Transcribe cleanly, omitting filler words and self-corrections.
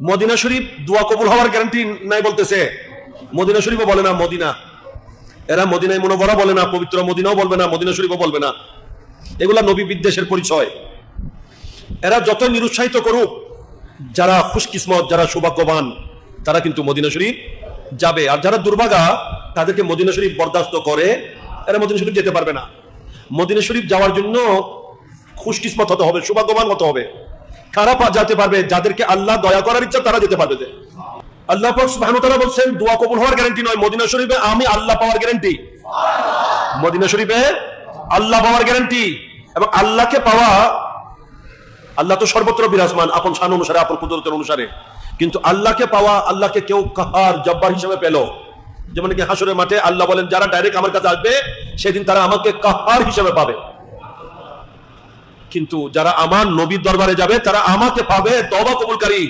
Medina শরীফ দোয়া কবুল হওয়ার গ্যারান্টি নাই বলতেছে। মদিনা শরীফও বলে না মদিনা, এরা মদিনায় মুনওয়ারা বলে না, পবিত্র মদিনাও বলবে না, মদিনা শরীফও বলবে না। এগুলা নবী বিদ্বেষের পরিচয়। এরা যত নিরুৎসাহিত করুক, যারা খুশকিসমত, যারা সৌভাগ্যবান, তারা কিন্তু মদিনা শরীফ যাবে। আর যারা দুর্ভাগা, তাদেরকে মদিনা শরীফ বরদাস্ত করে, এরা মদিনা শরীফ যেতে পারবে না। মদিনা শরীফ যাওয়ার জন্য খুশকিসমত হতে হবে, সৌভাগ্যবান হতে হবে। কারা যেতে পারবে? যাদেরকে আল্লাহ দয়া করার ইচ্ছা, তারা যেতে পারবে। আল্লাহ পাক সুবহানাহু ওয়া তাআলা বলছেন দোয়া কবুল হওয়ার গ্যারান্টি নয়, মদিনা শরীফে আমি আল্লাহ পাওয়ার গ্যারান্টি। মদিনা শরীফে আল্লাহ পাওয়ার গ্যারান্টি। এবং আল্লাহকে পাওয়া, আল্লাহ তো সর্বত্র বিরাজমান আপন শান অনুসারে, আপন কুদরতের অনুসারে। কিন্তু আল্লাহকে পাওয়া, আল্লাহকে কেউ কাহার জব্বার হিসেবে পেল, যেমন কি হাসরের মাঠে আল্লাহ বলেন যারা ডাইরেক্ট আমার কাছে আসবে সেদিন তারা আমাকে কাহার হিসেবে পাবে। কিন্তু যারা আমার নবীর দরবারে যাবে তারা আমাকে পাবে তওবা কবুলকারী